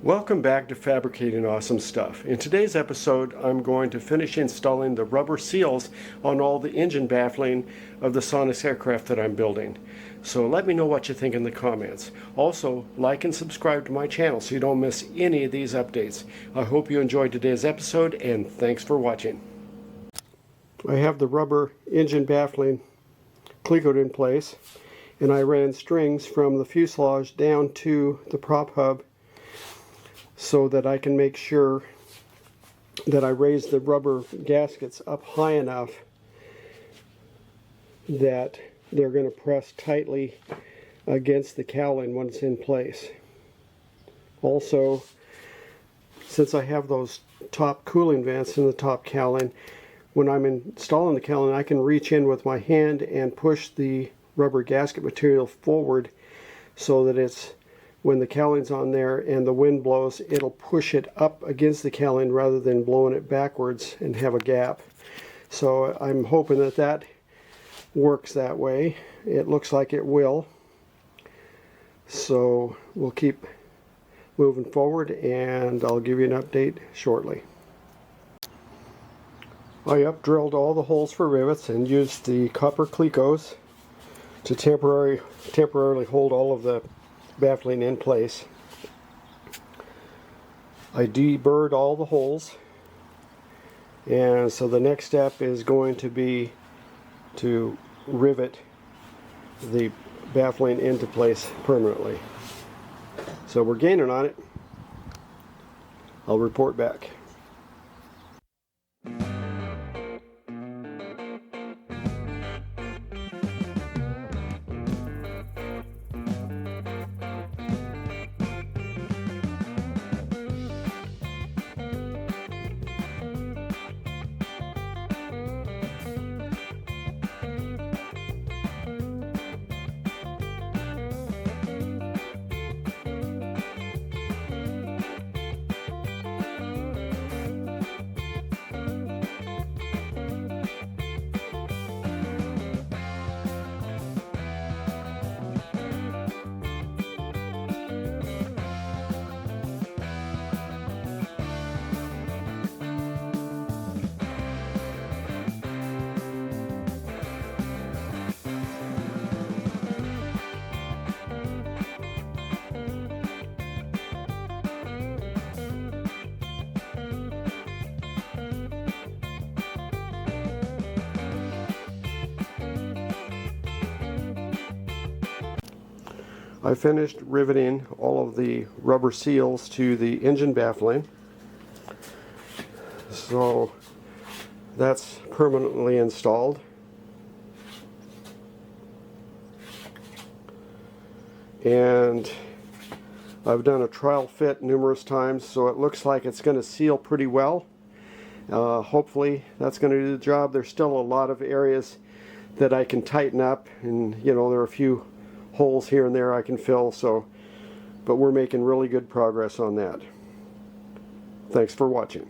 Welcome back to Fabricating Awesome Stuff. In today's episode, I'm going to finish installing the rubber seals on all the engine baffling of the SONEX aircraft that I'm building. So let me know what you think in the comments. Also, like and subscribe to my channel so you don't miss any of these updates. I hope you enjoyed today's episode, and thanks for watching. I have the rubber engine baffling clecoed in place, and I ran strings from the fuselage down to the prop hub so that I can make sure that I raise the rubber gaskets up high enough that they're going to press tightly against the cowling when it's in place. Also, since I have those top cooling vents in the top cowling, when I'm installing the cowling, I can reach in with my hand and push the rubber gasket material forward so that it's, when the cowling's on there and the wind blows, it'll push it up against the cowling rather than blowing it backwards and have a gap. So I'm hoping that that works that way. It looks like it will. So we'll keep moving forward and I'll give you an update shortly. I up-drilled all the holes for rivets and used the copper clecos to temporarily hold all of the baffling in place. I deburred all the holes, and so the next step is going to be to rivet the baffling into place permanently. So we're gaining on it. I'll report back. I finished riveting all of the rubber seals to the engine baffling, so that's permanently installed. And I've done a trial fit numerous times, so it looks like it's going to seal pretty well. Hopefully that's going to do the job. There's still a lot of areas that I can tighten up, and there are a few holes here and there I can fill, but we're making really good progress on that. Thanks for watching.